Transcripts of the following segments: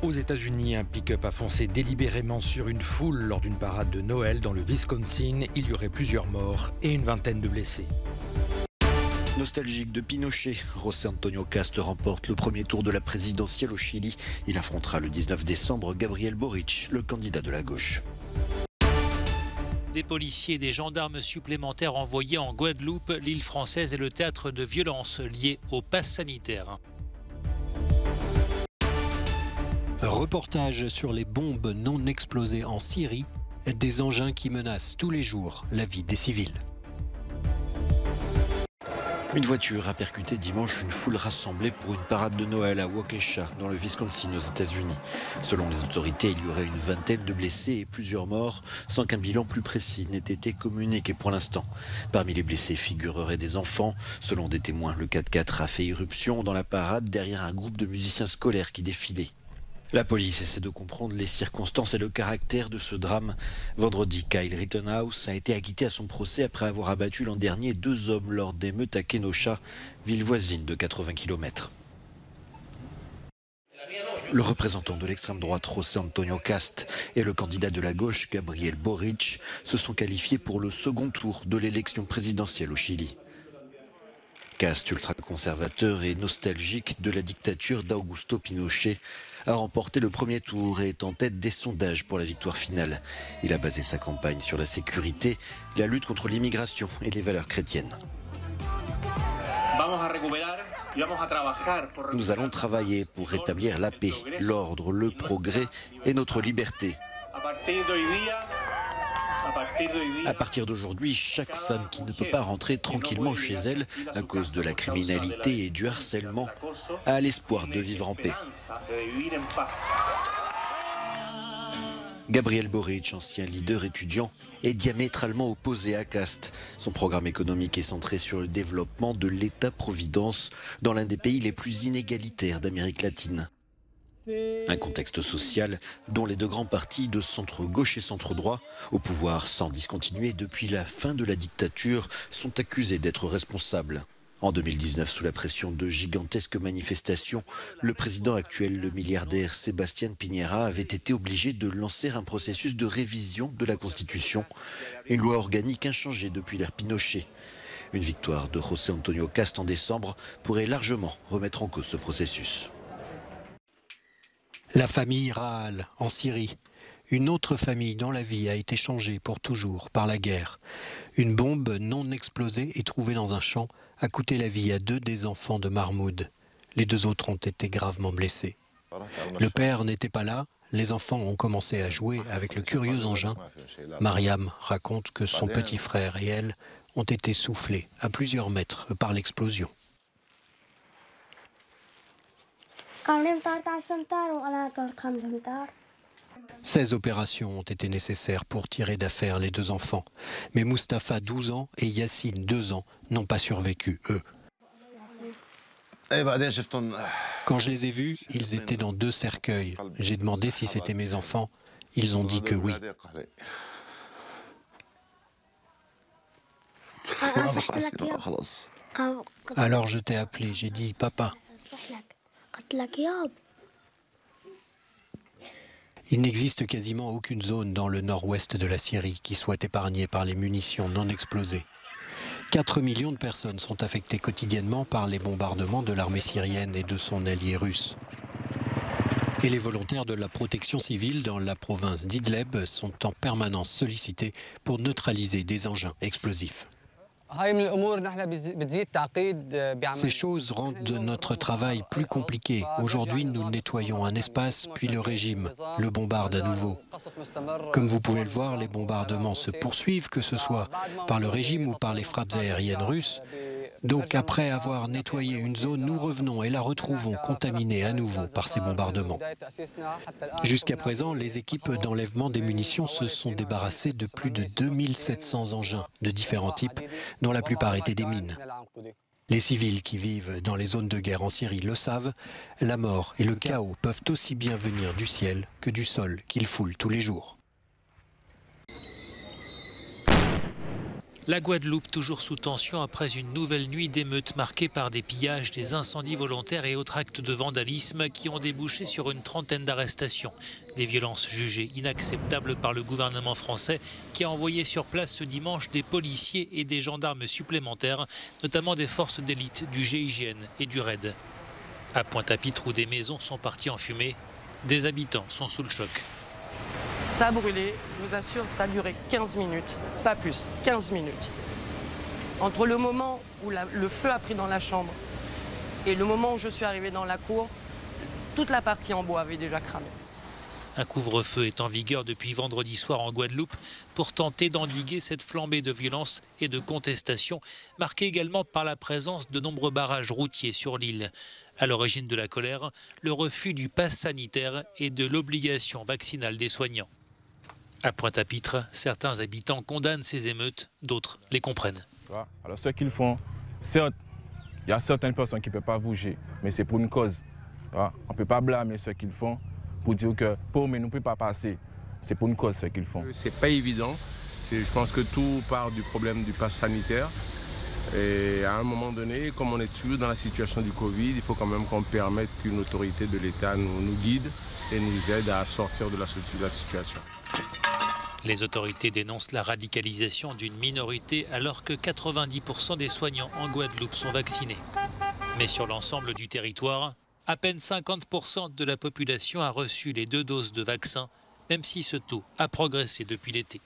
Aux États-Unis, un pick-up a foncé délibérément sur une foule lors d'une parade de Noël dans le Wisconsin. Il y aurait plusieurs morts et une vingtaine de blessés. Nostalgique de Pinochet, José Antonio Kast remporte le premier tour de la présidentielle au Chili. Il affrontera le 19 décembre Gabriel Boric, le candidat de la gauche. Des policiers et des gendarmes supplémentaires envoyés en Guadeloupe. L'île française est le théâtre de violences liées au pass sanitaire. Reportage sur les bombes non explosées en Syrie, des engins qui menacent tous les jours la vie des civils. Une voiture a percuté dimanche une foule rassemblée pour une parade de Noël à Waukesha, dans le Wisconsin aux États-Unis. Selon les autorités, il y aurait une vingtaine de blessés et plusieurs morts, sans qu'un bilan plus précis n'ait été communiqué pour l'instant. Parmi les blessés figureraient des enfants. Selon des témoins, le 4x4 a fait irruption dans la parade derrière un groupe de musiciens scolaires qui défilaient. La police essaie de comprendre les circonstances et le caractère de ce drame. Vendredi, Kyle Rittenhouse a été acquitté à son procès après avoir abattu l'an dernier 2 hommes lors d'émeutes à Kenosha, ville voisine de 80 km. Le représentant de l'extrême droite, José Antonio Kast, et le candidat de la gauche, Gabriel Boric, se sont qualifiés pour le second tour de l'élection présidentielle au Chili. Kast, ultra-conservateur et nostalgique de la dictature d'Augusto Pinochet, a remporté le premier tour et est en tête des sondages pour la victoire finale. Il a basé sa campagne sur la sécurité, la lutte contre l'immigration et les valeurs chrétiennes. Nous allons travailler pour rétablir la paix, l'ordre, le progrès et notre liberté. À partir d'aujourd'hui, chaque femme qui ne peut pas rentrer tranquillement chez elle à cause de la criminalité et du harcèlement a l'espoir de vivre en paix. Gabriel Boric, ancien leader étudiant, est diamétralement opposé à Kast. Son programme économique est centré sur le développement de l'État-providence dans l'un des pays les plus inégalitaires d'Amérique latine. Un contexte social dont les 2 grands partis de centre-gauche et centre-droit, au pouvoir sans discontinuer depuis la fin de la dictature, sont accusés d'être responsables. En 2019, sous la pression de gigantesques manifestations, le président actuel, le milliardaire Sébastien Piñera, avait été obligé de lancer un processus de révision de la Constitution, une loi organique inchangée depuis l'ère Pinochet. Une victoire de José Antonio Kast en décembre pourrait largement remettre en cause ce processus. La famille Rahal, en Syrie. Une autre famille dont la vie a été changée pour toujours par la guerre. Une bombe non explosée et trouvée dans un champ a coûté la vie à 2 des enfants de Mahmoud. Les 2 autres ont été gravement blessés. Le père n'était pas là. Les enfants ont commencé à jouer avec le curieux engin. Mariam raconte que son petit frère et elle ont été soufflés à plusieurs mètres par l'explosion. Ces opérations ont été nécessaires pour tirer d'affaire les 2 enfants. Mais Mustapha, 12 ans, et Yassine, 2 ans, n'ont pas survécu, eux. Quand je les ai vus, ils étaient dans 2 cercueils. J'ai demandé si c'était mes enfants. Ils ont dit que oui. Alors je t'ai appelé, j'ai dit « Papa ». Il n'existe quasiment aucune zone dans le nord-ouest de la Syrie qui soit épargnée par les munitions non explosées. 4 millions de personnes sont affectées quotidiennement par les bombardements de l'armée syrienne et de son allié russe. Et les volontaires de la protection civile dans la province d'Idleb sont en permanence sollicités pour neutraliser des engins explosifs. Ces choses rendent notre travail plus compliqué. Aujourd'hui, nous nettoyons un espace, puis le régime le bombarde à nouveau. Comme vous pouvez le voir, les bombardements se poursuivent, que ce soit par le régime ou par les frappes aériennes russes. Donc après avoir nettoyé une zone, nous revenons et la retrouvons contaminée à nouveau par ces bombardements. Jusqu'à présent, les équipes d'enlèvement des munitions se sont débarrassées de plus de 2700 engins de différents types, dont la plupart étaient des mines. Les civils qui vivent dans les zones de guerre en Syrie le savent, la mort et le chaos peuvent aussi bien venir du ciel que du sol qu'ils foulent tous les jours. La Guadeloupe toujours sous tension après une nouvelle nuit d'émeutes marquée par des pillages, des incendies volontaires et autres actes de vandalisme qui ont débouché sur une trentaine d'arrestations. Des violences jugées inacceptables par le gouvernement français qui a envoyé sur place ce dimanche des policiers et des gendarmes supplémentaires, notamment des forces d'élite du GIGN et du RAID. À Pointe-à-Pitre où des maisons sont parties en fumée, des habitants sont sous le choc. Ça a brûlé, je vous assure, ça a duré 15 minutes, pas plus, 15 minutes. Entre le moment où le feu a pris dans la chambre et le moment où je suis arrivée dans la cour, toute la partie en bois avait déjà cramé. Un couvre-feu est en vigueur depuis vendredi soir en Guadeloupe pour tenter d'endiguer cette flambée de violence et de contestation, marquée également par la présence de nombreux barrages routiers sur l'île. À l'origine de la colère, le refus du pass sanitaire et de l'obligation vaccinale des soignants. À Pointe-à-Pitre, certains habitants condamnent ces émeutes, d'autres les comprennent. Alors ce qu'ils font, certes, il y a certaines personnes qui ne peuvent pas bouger, mais c'est pour une cause. On ne peut pas blâmer ce qu'ils font pour dire que pour nous ne peut pas passer. C'est pour une cause ce qu'ils font. C'est pas évident. Je pense que tout part du problème du pass sanitaire. Et à un moment donné, comme on est toujours dans la situation du Covid, il faut quand même qu'on permette qu'une autorité de l'État nous guide et nous aide à sortir de la situation. Les autorités dénoncent la radicalisation d'une minorité alors que 90% des soignants en Guadeloupe sont vaccinés. Mais sur l'ensemble du territoire, à peine 50% de la population a reçu les 2 doses de vaccin, même si ce taux a progressé depuis l'été.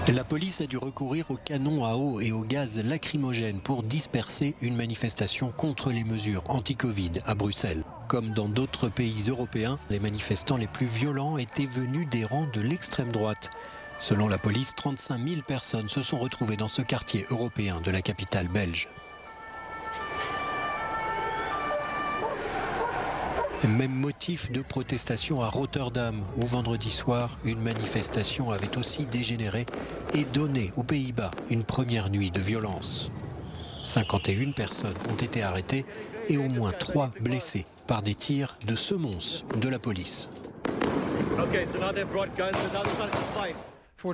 La police a dû recourir aux canons à eau et au gaz lacrymogène pour disperser une manifestation contre les mesures anti-Covid à Bruxelles. Comme dans d'autres pays européens, les manifestants les plus violents étaient venus des rangs de l'extrême droite. Selon la police, 35 000 personnes se sont retrouvées dans ce quartier européen de la capitale belge. Même motif de protestation à Rotterdam, où vendredi soir, une manifestation avait aussi dégénéré et donné aux Pays-Bas une première nuit de violence. 51 personnes ont été arrêtées et au moins 3 blessées par des tirs de semonce de la police.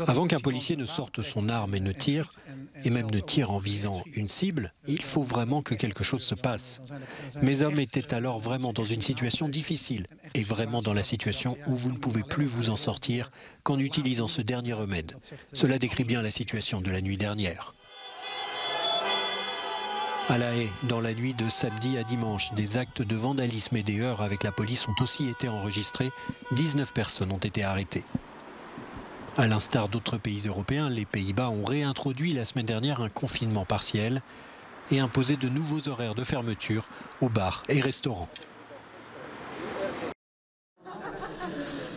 Avant qu'un policier ne sorte son arme et ne tire, et même ne tire en visant une cible, il faut vraiment que quelque chose se passe. Mes hommes étaient alors vraiment dans une situation difficile, et vraiment dans la situation où vous ne pouvez plus vous en sortir qu'en utilisant ce dernier remède. Cela décrit bien la situation de la nuit dernière. À La Haye, dans la nuit de samedi à dimanche, des actes de vandalisme et des heurts avec la police ont aussi été enregistrés. 19 personnes ont été arrêtées. À l'instar d'autres pays européens, les Pays-Bas ont réintroduit la semaine dernière un confinement partiel et imposé de nouveaux horaires de fermeture aux bars et restaurants.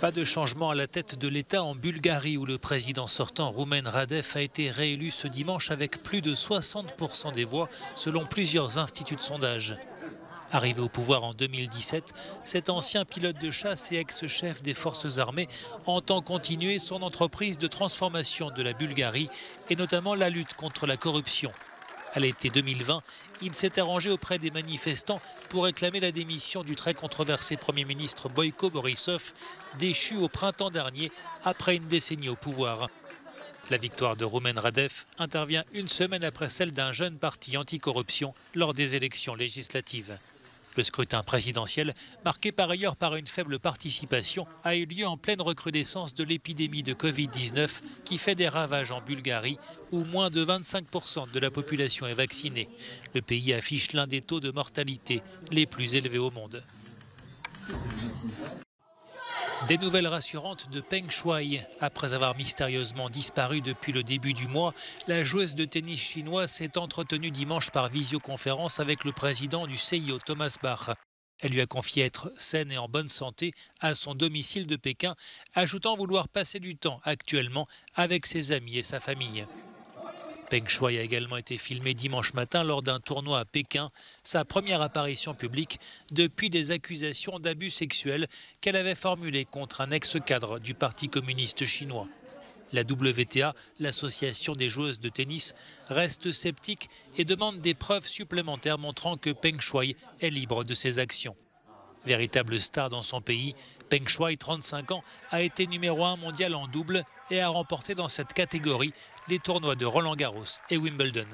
Pas de changement à la tête de l'État en Bulgarie où le président sortant Rumen Radev a été réélu ce dimanche avec plus de 60% des voix selon plusieurs instituts de sondage. Arrivé au pouvoir en 2017, cet ancien pilote de chasse et ex-chef des forces armées entend continuer son entreprise de transformation de la Bulgarie et notamment la lutte contre la corruption. À l'été 2020, il s'est arrangé auprès des manifestants pour réclamer la démission du très controversé Premier ministre Boyko Borisov, déchu au printemps dernier après une décennie au pouvoir. La victoire de Rumen Radev intervient une semaine après celle d'un jeune parti anticorruption lors des élections législatives. Le scrutin présidentiel, marqué par ailleurs par une faible participation, a eu lieu en pleine recrudescence de l'épidémie de Covid-19 qui fait des ravages en Bulgarie, où moins de 25% de la population est vaccinée. Le pays affiche l'un des taux de mortalité les plus élevés au monde. Des nouvelles rassurantes de Peng Shuai. Après avoir mystérieusement disparu depuis le début du mois, la joueuse de tennis chinoise s'est entretenue dimanche par visioconférence avec le président du CIO, Thomas Bach. Elle lui a confié être saine et en bonne santé à son domicile de Pékin, ajoutant vouloir passer du temps actuellement avec ses amis et sa famille. Peng Shuai a également été filmé dimanche matin lors d'un tournoi à Pékin, sa première apparition publique depuis des accusations d'abus sexuels qu'elle avait formulées contre un ex-cadre du Parti communiste chinois. La WTA, l'association des joueuses de tennis, reste sceptique et demande des preuves supplémentaires montrant que Peng Shuai est libre de ses actions. Véritable star dans son pays, Peng Shuai, 35 ans, a été numéro 1 mondial en double et a remporté dans cette catégorie les tournois de Roland-Garros et Wimbledon.